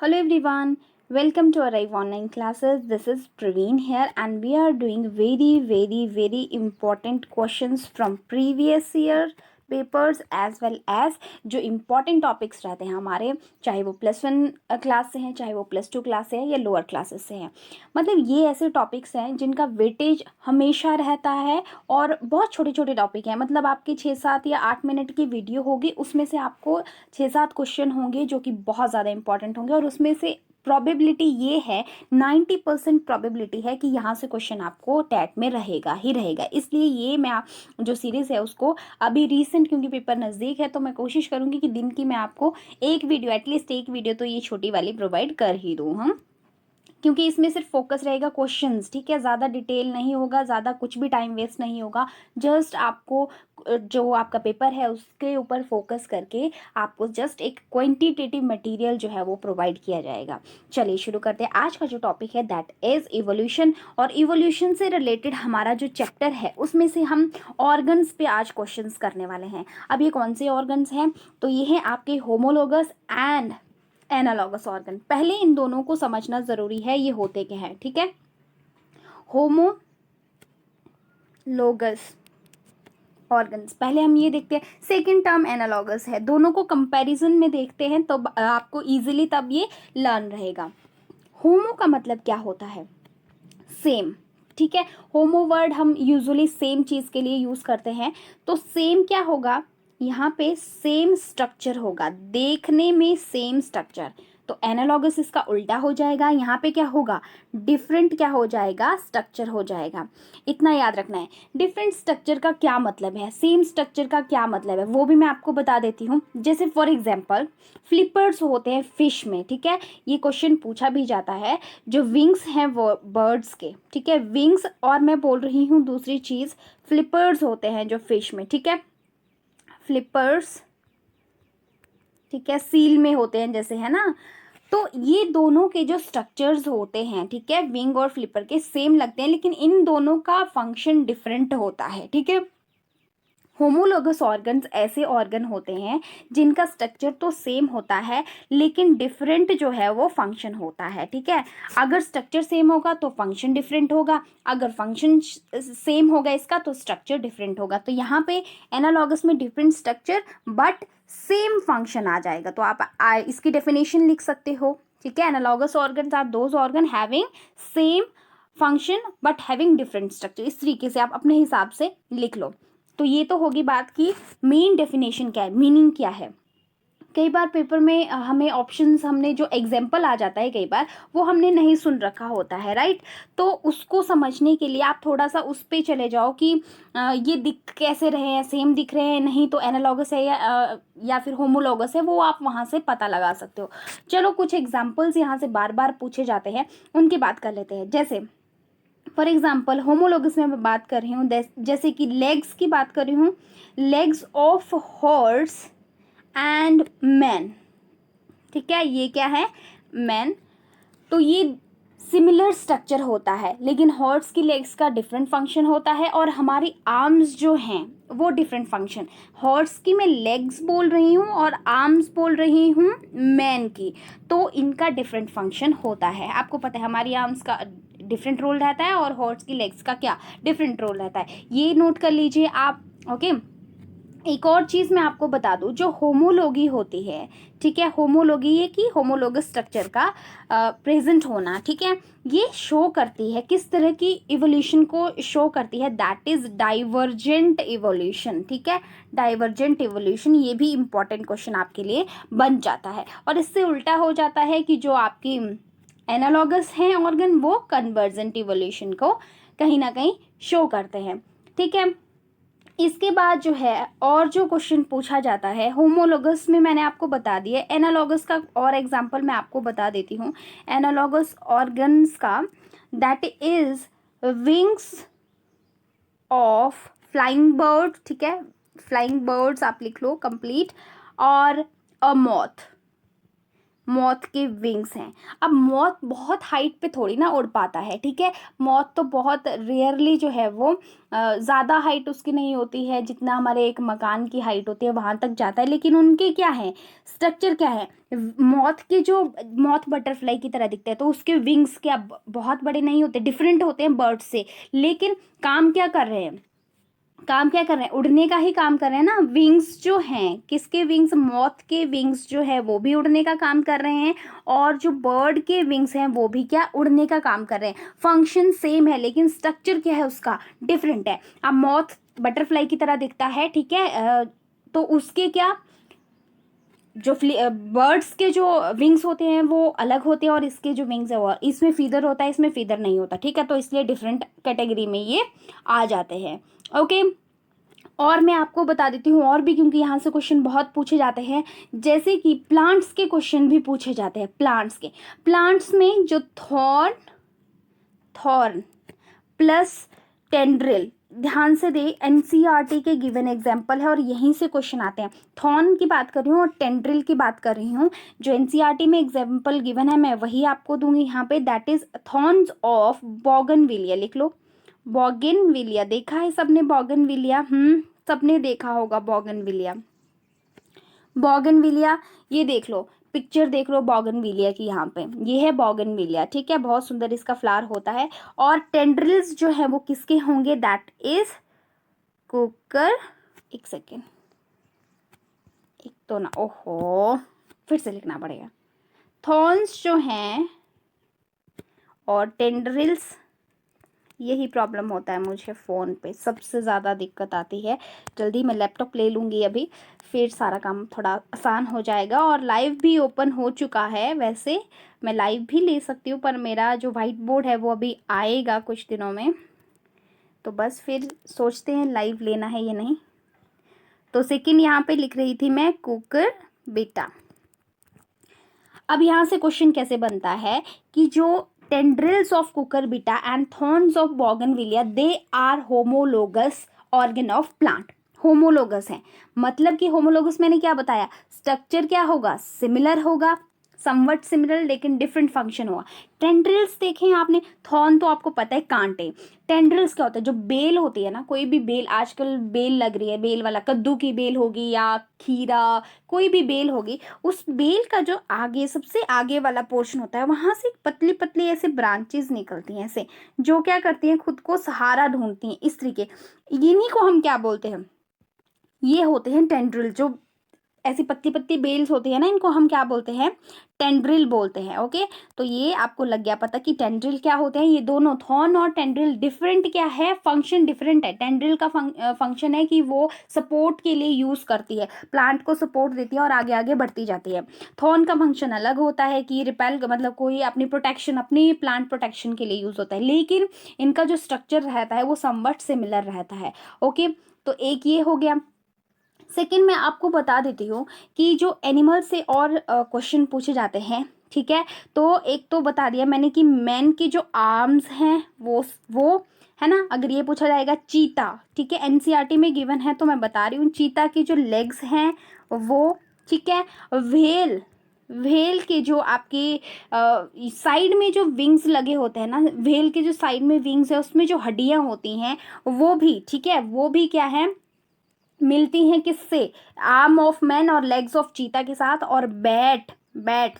Hello everyone, welcome to Arrive Online Classes. This is Praveen here and we are doing very important questions from previous year papers as well as जो important topics रहते हैं हमारे, चाहे वो +1 class से हैं, चाहे वो +2 क्लास से है या लोअर क्लासेस से हैं। मतलब ये ऐसे टॉपिक्स हैं जिनका वेटेज हमेशा रहता है और बहुत छोटे छोटे टॉपिक हैं। मतलब आपकी 6-7 या 8 मिनट की वीडियो होगी, उसमें से आपको 6-7 क्वेश्चन होंगे जो कि बहुत ज़्यादा इंपॉर्टेंट होंगे और उसमें से प्रोबेबिलिटी ये है 90% प्रोबेबिलिटी है कि यहाँ से क्वेश्चन आपको टैट में रहेगा ही रहेगा। इसलिए ये मैं जो सीरीज़ है उसको अभी रीसेंट, क्योंकि पेपर नज़दीक है तो मैं कोशिश करूँगी कि दिन की मैं आपको एक वीडियो, एटलीस्ट एक वीडियो तो ये छोटी वाली प्रोवाइड कर ही दूँ हम, क्योंकि इसमें सिर्फ फोकस रहेगा क्वेश्चंस, ठीक है। ज़्यादा डिटेल नहीं होगा, ज़्यादा कुछ भी टाइम वेस्ट नहीं होगा। जस्ट आपको जो आपका पेपर है उसके ऊपर फोकस करके आपको जस्ट एक क्वांटिटेटिव मटेरियल जो है वो प्रोवाइड किया जाएगा। चलिए शुरू करते हैं। आज का जो टॉपिक है दैट इज़ इवोल्यूशन, और इवोल्यूशन से रिलेटेड हमारा जो चैप्टर है उसमें से हम ऑर्गन्स पे आज क्वेश्चंस करने वाले हैं। अब ये कौन से ऑर्गन्स हैं? तो ये हैं आपके होमोलोगस एंड एनालॉगस ऑर्गन। पहले इन दोनों को समझना जरूरी है, ये होते क्या है, ठीक है। होमोलोगस ऑर्गन्स पहले हम ये देखते हैं। सेकंड टर्म एनालॉगस है। दोनों को कंपैरिजन में देखते हैं तो आपको इजीली तब ये लर्न रहेगा। होमो का मतलब क्या होता है? सेम, ठीक है। होमो वर्ड हम यूजुअली सेम चीज के लिए यूज करते हैं। तो सेम क्या होगा? यहाँ पे सेम स्ट्रक्चर होगा, देखने में सेम स्ट्रक्चर। तो एनालॉगस इसका उल्टा हो जाएगा। यहाँ पे क्या होगा? डिफरेंट क्या हो जाएगा? स्ट्रक्चर हो जाएगा। इतना याद रखना है। डिफरेंट स्ट्रक्चर का क्या मतलब है, सेम स्ट्रक्चर का क्या मतलब है, वो भी मैं आपको बता देती हूँ। जैसे फॉर एग्जाम्पल फ्लिपर्स होते हैं फिश में, ठीक है। ये क्वेश्चन पूछा भी जाता है। जो विंग्स हैं वो बर्ड्स के, ठीक है, विंग्स, और मैं बोल रही हूँ दूसरी चीज, फ्लिपर्स होते हैं जो फिश में, ठीक है, फ्लिपर्स, ठीक है, सील में होते हैं जैसे, है ना। तो ये दोनों के जो स्ट्रक्चर्स होते हैं, ठीक है, विंग और फ्लिपर के सेम लगते हैं, लेकिन इन दोनों का फंक्शन डिफरेंट होता है, ठीक है। होमोलोगस ऑर्गन्स ऐसे ऑर्गन होते हैं जिनका स्ट्रक्चर तो सेम होता है लेकिन डिफरेंट जो है वो फंक्शन होता है, ठीक है। अगर स्ट्रक्चर सेम होगा तो फंक्शन डिफरेंट होगा, अगर फंक्शन सेम होगा इसका तो स्ट्रक्चर डिफरेंट होगा। तो यहाँ पे एनालॉगस में different structure but same function आ जाएगा। तो आप इसकी डेफिनेशन लिख सकते हो, ठीक है। Analogous organs are those organ having same function but having different structure. इस तरीके से आप अपने हिसाब से लिख लो। तो ये तो होगी बात की मेन डेफिनेशन क्या है, मीनिंग क्या है। कई बार पेपर में हमें ऑप्शंस, हमने जो एग्जाम्पल आ जाता है कई बार वो हमने नहीं सुन रखा होता है, राइट। तो उसको समझने के लिए आप थोड़ा सा उस पे चले जाओ कि ये दिख कैसे रहे हैं, सेम दिख रहे हैं, नहीं तो एनालॉगस है या फिर होमोलॉगस है, वो आप वहाँ से पता लगा सकते हो। चलो कुछ एग्जाम्पल्स यहाँ से बार बार पूछे जाते हैं, उनकी बात कर लेते हैं। जैसे फॉर एग्जाम्पल होमोलोगस में मैं बात कर रही हूँ, जैसे कि लेग्स की बात कर रही हूँ, legs of horse and man, ठीक है। ये क्या है? मैन। तो ये सिमिलर स्ट्रक्चर होता है लेकिन हॉर्स की लेग्स का डिफरेंट फंक्शन होता है और हमारी आर्म्स जो हैं वो डिफरेंट फंक्शन। हॉर्स की मैं लेग्स बोल रही हूँ और आर्म्स बोल रही हूँ मैन की, तो इनका डिफरेंट फंक्शन होता है। आपको पता है हमारी आर्म्स का डिफरेंट रोल रहता है और हॉर्स की लेग्स का क्या डिफरेंट रोल रहता है, ये नोट कर लीजिए आप, ओके। एक और चीज मैं आपको बता दूं, जो होमोलोगी होती है, ठीक है, होमोलोगी ये कि होमोलोगस स्ट्रक्चर का प्रेजेंट होना, ठीक है, ये शो करती है किस तरह की इवोल्यूशन को शो करती है, दैट इज डाइवर्जेंट इवोल्यूशन, ठीक है। डाइवर्जेंट इवोल्यूशन, ये भी इंपॉर्टेंट क्वेश्चन आपके लिए बन जाता है। और इससे उल्टा हो जाता है कि जो आपकी एनालॉगस हैं ऑर्गन वो कन्वर्जेंट इवोल्यूशन को कहीं ना कहीं शो करते हैं, ठीक है। इसके बाद जो है और जो क्वेश्चन पूछा जाता है होमोलोगस में मैंने आपको बता दिया। एनालॉगस का और एग्जांपल मैं आपको बता देती हूँ। एनालॉगस ऑर्गन्स का that is wings of flying bird, ठीक है, फ्लाइंग बर्ड्स आप लिख लो कंप्लीट, और अ मॉथ। मॉथ के विंग्स हैं। अब मॉथ बहुत हाइट पे थोड़ी ना उड़ पाता है, ठीक है। मॉथ तो बहुत रेयरली जो है वो ज़्यादा हाइट उसकी नहीं होती है, जितना हमारे एक मकान की हाइट होती है वहाँ तक जाता है। लेकिन उनके क्या है, स्ट्रक्चर क्या है, मॉथ के जो मॉथ बटरफ्लाई की तरह दिखते हैं, तो उसके विंग्स क्या बहुत बड़े नहीं होते, डिफरेंट होते हैं बर्ड से। लेकिन काम क्या कर रहे हैं, काम क्या कर रहे हैं, उड़ने का ही काम कर रहे हैं ना। विंग्स जो हैं, किसके विंग्स, मॉथ के विंग्स जो है वो भी उड़ने का काम कर रहे हैं, और जो बर्ड के विंग्स हैं वो भी क्या, उड़ने का काम कर रहे हैं। फंक्शन सेम है लेकिन स्ट्रक्चर क्या है उसका डिफरेंट है। अब मॉथ बटरफ्लाई की तरह दिखता है, ठीक है, तो उसके क्या, जो बर्ड्स के जो विंग्स होते हैं वो अलग होते हैं, और इसके जो विंग्स है वो, इसमें फीदर होता है, इसमें फीदर नहीं होता, ठीक है। तो इसलिए डिफरेंट कैटेगरी में ये आ जाते हैं। ओके, और मैं आपको बता देती हूँ और भी, क्योंकि यहाँ से क्वेश्चन बहुत पूछे जाते हैं। जैसे कि प्लांट्स के क्वेश्चन भी पूछे जाते हैं। प्लांट्स में जो थॉर्न थॉर्न प्लस टेंड्रिल, ध्यान से दे, एनसीईआरटी के गिवन एग्जाम्पल है और यहीं से क्वेश्चन आते हैं। थॉर्न की बात कर रही हूँ और टेंड्रिल की बात कर रही हूँ। जो एनसीईआरटी में एग्जाम्पल गिवन है मैं वही आपको दूंगी यहाँ पे, दैट इज थॉर्न्स ऑफ बॉगनविलिया। लिख लो, बॉगनविलिया। देखा है सबने बॉगनविलिया, सबने देखा होगा बॉगनविलिया। बॉगनविलिया, ये देख लो, पिक्चर देख लो बॉगनविलिया की, यहाँ पे ये है बॉगनविलिया, ठीक है। बहुत सुंदर इसका फ्लावर होता है। और टेंड्रिल्स जो है वो किसके होंगे, दैट इज कुकर। एक सेकेंड, एक तो ना, ओहो, फिर से लिखना पड़ेगा। थॉर्न्स जो हैं और टेंड्रिल्स, यही प्रॉब्लम होता है मुझे, फ़ोन पे सबसे ज़्यादा दिक्कत आती है। जल्दी मैं लैपटॉप ले लूँगी अभी, फिर सारा काम थोड़ा आसान हो जाएगा। और लाइव भी ओपन हो चुका है, वैसे मैं लाइव भी ले सकती हूँ, पर मेरा जो वाइट बोर्ड है वो अभी आएगा कुछ दिनों में, तो बस फिर सोचते हैं लाइव लेना है या नहीं। तो सेकंड यहाँ पे लिख रही थी मैं, कुकर बेटा। अब यहाँ से क्वेश्चन कैसे बनता है कि जो tendrils of cucurbita and thorns of bougainvillea, they are homologous organ of plant. Homologous है, मतलब कि होमोलोगस मैंने क्या बताया, स्ट्रक्चर क्या होगा, सिमिलर होगा, समवट सिमिलर, लेकिन डिफरेंट फंक्शन होगा। टेंड्रिल्स देखें आपने, थॉर्न तो आपको पता है कांटे, टेंड्रिल्स क्या होता है, जो बेल होती है ना, कोई भी बेल, आजकल बेल लग रही है, बेल वाला, कद्दू की बेल होगी या खीरा, कोई भी बेल होगी, उस बेल का जो आगे, सबसे आगे वाला पोर्शन होता है, वहां से पतली पतली ऐसे ब्रांचेस निकलती हैं ऐसे, जो क्या करती हैं, खुद को सहारा ढूंढती हैं इस तरीके। इन्हीं को हम क्या बोलते हैं, ये होते हैं टेंड्रिल। जो ऐसी पत्ती पत्ती बेल्स होती है ना, इनको हम क्या बोलते हैं, टेंड्रिल बोलते हैं। ओके, तो ये आपको लग गया पता कि टेंड्रिल क्या होते हैं। ये दोनों, थॉर्न और टेंड्रिल, डिफरेंट क्या है, फंक्शन डिफरेंट है। टेंड्रिल का फंक्शन है कि वो सपोर्ट के लिए यूज करती है, प्लांट को सपोर्ट देती है और आगे आगे बढ़ती जाती है। थॉर्न का फंक्शन अलग होता है कि रिपेल, मतलब कोई अपनी प्रोटेक्शन, अपनी प्लांट प्रोटेक्शन के लिए यूज होता है, लेकिन इनका जो स्ट्रक्चर रहता है वो समवट सिमिलर रहता है। ओके, तो एक ये हो गया। सेकंड मैं आपको बता देती हूँ कि जो एनिमल से और क्वेश्चन पूछे जाते हैं, ठीक है। तो एक तो बता दिया मैंने कि मैन की जो आर्म्स हैं वो है ना, अगर ये पूछा जाएगा चीता, ठीक है, एनसीईआरटी में गिवन है तो मैं बता रही हूँ, चीता की जो लेग्स हैं वो, ठीक है। व्हेल, व्हेल के जो आपके साइड में जो विंग्स लगे होते हैं ना, व्हेल के जो साइड में विंग्स है उसमें जो हड्डियां होती हैं वो भी, ठीक है, वो भी क्या है, मिलती हैं किससे, आर्म ऑफ मैन और लेग्स ऑफ चीता के साथ। और बैट,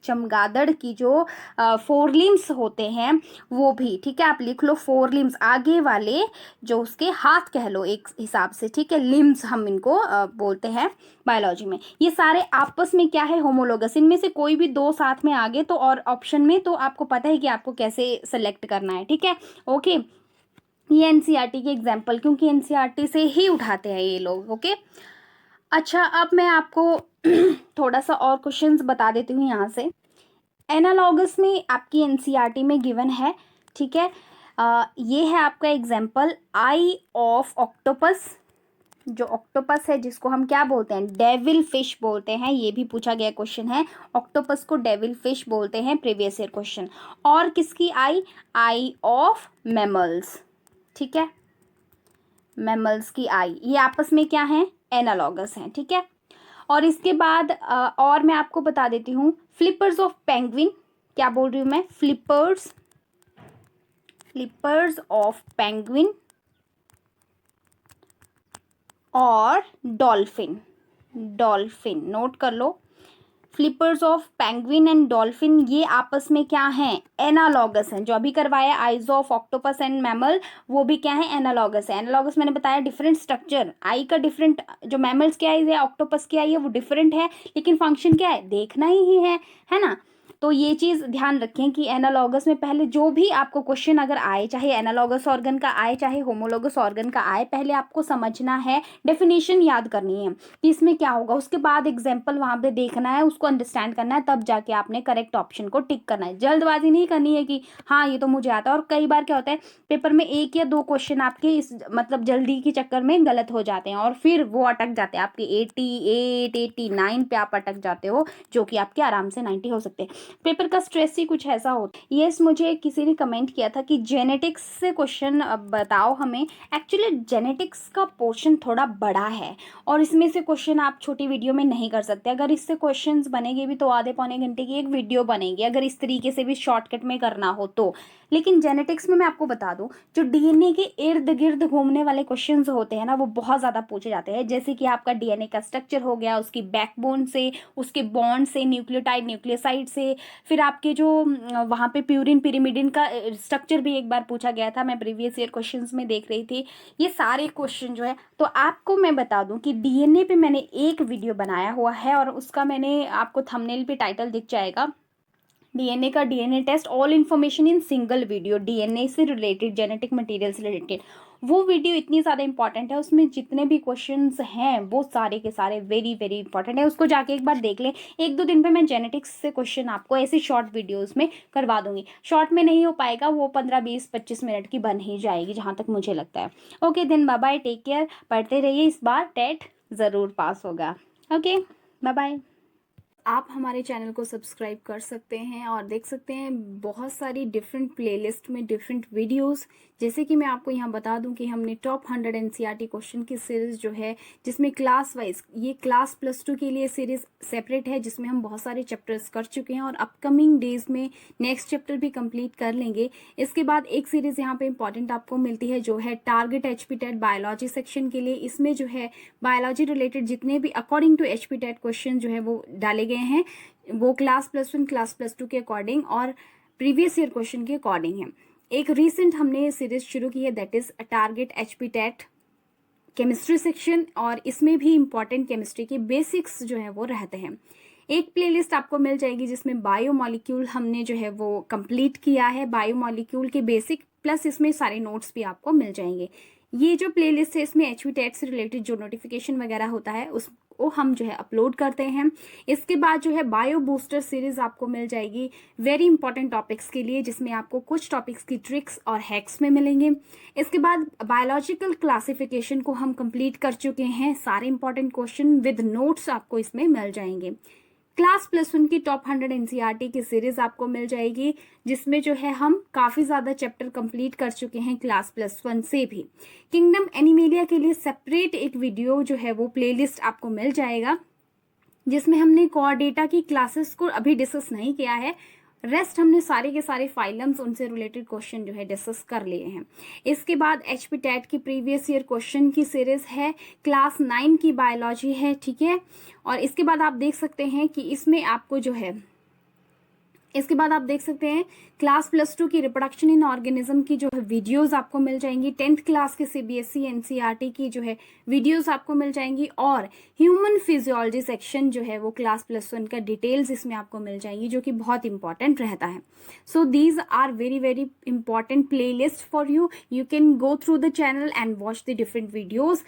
चमगादड़ की जो फोर लिम्स होते हैं वो भी, ठीक है, आप लिख लो फोर लिम्स, आगे वाले जो उसके हाथ कह लो एक हिसाब से, ठीक है, लिम्स हम इनको बोलते हैं बायोलॉजी में। ये सारे आपस में क्या है, होमोलोगस। इनमें से कोई भी दो साथ में आगे तो, और ऑप्शन में तो आपको पता है कि आपको कैसे सेलेक्ट करना है, ठीक है। ओके, ये एनसीईआरटी के एग्जाम्पल, क्योंकि एनसीईआरटी से ही उठाते हैं ये लोग। ओके, अच्छा, अब मैं आपको थोड़ा सा और क्वेश्चंस बता देती हूँ यहाँ से। एनालॉगस में आपकी एनसीईआरटी में गिवन है, ठीक है। ये है आपका एग्जाम्पल, आई ऑफ ऑक्टोपस। जो ऑक्टोपस है जिसको हम क्या बोलते हैं, डेविल फिश बोलते हैं, ये भी पूछा गया क्वेश्चन है। ऑक्टोपस को डेविल फिश बोलते हैं, प्रीवियस ईयर क्वेश्चन। और किसकी आई, आई ऑफ मैमल्स, ठीक है, मैमल्स की आई, ये आपस में क्या है, एनालॉगस हैं, ठीक है। और इसके बाद और मैं आपको बता देती हूँ, फ्लिपर्स ऑफ पेंगुइन, क्या बोल रही हूँ मैं, फ्लिपर्स ऑफ पेंगुइन और डॉल्फिन, नोट कर लो, flippers of penguin and dolphin, ये आपस में क्या हैं, एनालॉगस हैं। जो अभी करवाया eyes of octopus and mammal, वो भी क्या है, एनालॉगस है। एनालॉगस मैंने बताया डिफरेंट स्ट्रक्चर, आई का डिफरेंट, जो मैमल्स की आईज है, ऑक्टोपस की आई है, वो डिफरेंट है, लेकिन फंक्शन क्या है, देखना ही है ना। तो ये चीज ध्यान रखें कि एनालॉगस में पहले जो भी आपको क्वेश्चन अगर आए, चाहे एनालॉगस ऑर्गन का आए चाहे होमोलॉगस ऑर्गन का आए, पहले आपको समझना है, डेफिनेशन याद करनी है कि इसमें क्या होगा, उसके बाद एग्जाम्पल वहां पे देखना है, उसको अंडरस्टैंड करना है, तब जाके आपने करेक्ट ऑप्शन को टिक करना है। जल्दबाजी नहीं करनी है कि हाँ ये तो मुझे आता है। और कई बार क्या होता है, पेपर में 1 या 2 क्वेश्चन आपके इस मतलब जल्दी के चक्कर में गलत हो जाते हैं और फिर वो अटक जाते हैं आपके 88 89 पे आप अटक जाते हो, जो कि आपके आराम से 90 हो सकते हैं। पेपर का स्ट्रेस ही कुछ ऐसा होता है। यस, मुझे किसी ने कमेंट किया था कि जेनेटिक्स से क्वेश्चन बताओ हमें। एक्चुअली जेनेटिक्स का पोर्शन थोड़ा बड़ा है और इसमें से क्वेश्चन आप छोटी वीडियो में नहीं कर सकते। अगर इससे क्वेश्चंस बनेंगे भी तो आधे पौने घंटे की एक वीडियो बनेगी, अगर इस तरीके से भी शॉर्टकट में करना हो तो। लेकिन जेनेटिक्स में मैं आपको बता दूं, जो डीएनए के इर्द गिर्द घूमने वाले क्वेश्चंस होते हैं ना, वो बहुत ज्यादा पूछे जाते हैं। जैसे कि आपका डीएनए का स्ट्रक्चर हो गया, उसकी बैकबोन से, उसके बॉन्ड से, न्यूक्लियोटाइड न्यूक्लियोसाइड से, फिर आपके जो वहाँ पे प्यूरिन पिरिमिडिन का स्ट्रक्चर भी एक बार पूछा गया था, मैं प्रीवियस ईयर क्वेश्चंस में देख रही थी। ये सारे क्वेश्चन जो है, तो आपको मैं बता दूं कि डीएनए पे मैंने एक वीडियो बनाया हुआ है और उसका मैंने आपको थंबनेल पे टाइटल दिख जाएगा, डीएनए का DNA test, all information in single video, DNA से रिलेटेड, जेनेटिक मटेरियल से रिलेटेड। वो वीडियो इतनी ज़्यादा इंपॉर्टेंट है, उसमें जितने भी क्वेश्चंस हैं वो सारे के सारे वेरी वेरी इंपॉर्टेंट है। उसको जाके एक बार देख लें। 1-2 दिन पे मैं जेनेटिक्स से क्वेश्चन आपको ऐसे शॉर्ट वीडियोस में करवा दूंगी। शॉर्ट में नहीं हो पाएगा, वो 15 20 25 मिनट की बन ही जाएगी जहाँ तक मुझे लगता है। Okay then, bye bye, take care, पढ़ते रहिए, इस बार टेट ज़रूर पास होगा। Okay bye bye. आप हमारे चैनल को सब्सक्राइब कर सकते हैं और देख सकते हैं बहुत सारी डिफरेंट प्लेलिस्ट में डिफरेंट वीडियोस। जैसे कि मैं आपको यहाँ बता दूं कि हमने टॉप 100 एनसीईआरटी क्वेश्चन की सीरीज जो है, जिसमें क्लास वाइज, ये क्लास +2 के लिए सीरीज सेपरेट है, जिसमें हम बहुत सारे चैप्टर्स कर चुके हैं और अपकमिंग डेज में नेक्स्ट चैप्टर भी कंप्लीट कर लेंगे। इसके बाद एक सीरीज यहाँ पे इंपॉर्टेंट आपको मिलती है, जो है target HP TET biology section के लिए। इसमें जो है बायोलॉजी रिलेटेड जितने भी according to HP TET question जो है वो डाले गए हैं, वो क्लास +1 क्लास +2 के अकॉर्डिंग और प्रीवियस ईयर क्वेश्चन के अकॉर्डिंग है। एक रीसेंट हमने सीरीज शुरू की है, that is target HP TET chemistry section, और इसमें भी इंपॉर्टेंट केमिस्ट्री के बेसिक्स जो है वो रहते हैं। एक प्लेलिस्ट आपको मिल जाएगी जिसमें बायोमॉलिक्यूल हमने जो है वो कंप्लीट किया है, बायोमॉलिक्यूल के बेसिक प्लस इसमें सारे नोट्स भी आपको मिल जाएंगे। ये जो प्लेलिस्ट है, इसमें एचपी टेट से रिलेटेड जो नोटिफिकेशन वगैरह होता है उसको हम जो है अपलोड करते हैं। इसके बाद जो है बायो बूस्टर सीरीज आपको मिल जाएगी वेरी इंपॉर्टेंट टॉपिक्स के लिए, जिसमें आपको कुछ टॉपिक्स की ट्रिक्स और हैक्स में मिलेंगे। इसके बाद बायोलॉजिकल क्लासिफिकेशन को हम कंप्लीट कर चुके हैं, सारे इंपॉर्टेंट क्वेश्चन विद नोट्स आपको इसमें मिल जाएंगे। क्लास +1 की टॉप 100 एनसीईआरटी की सीरीज आपको मिल जाएगी, जिसमें जो है हम काफी ज्यादा चैप्टर कंप्लीट कर चुके हैं क्लास +1 से भी। किंगडम एनिमेलिया के लिए सेपरेट एक वीडियो जो है वो प्लेलिस्ट आपको मिल जाएगा, जिसमें हमने कोर डेटा की क्लासेस को अभी डिस्कस नहीं किया है, रेस्ट हमने सारे के सारे फाइलम्स उनसे रिलेटेड क्वेश्चन जो है डिस्कस कर लिए हैं। इसके बाद एचपी टेट की प्रीवियस ईयर क्वेश्चन की सीरीज है, क्लास 9 की बायोलॉजी है, ठीक है। और इसके बाद आप देख सकते हैं कि इसमें आपको जो है, इसके बाद आप देख सकते हैं क्लास +2 की रिप्रोडक्शन इन ऑर्गेनिज्म की जो है वीडियोस आपको मिल जाएंगी, 10th क्लास के सीबीएसई एनसीईआरटी की जो है वीडियोस आपको मिल जाएंगी, और ह्यूमन फिजियोलॉजी सेक्शन जो है वो क्लास +1 का डिटेल्स इसमें आपको मिल जाएंगी, जो कि बहुत इंपॉर्टेंट रहता है। So these are very very important playlist for you. You can go through the channel and watch the different videos.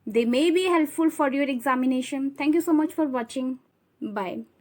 They may be helpful for your examination. Thank you so much for watching. Bye.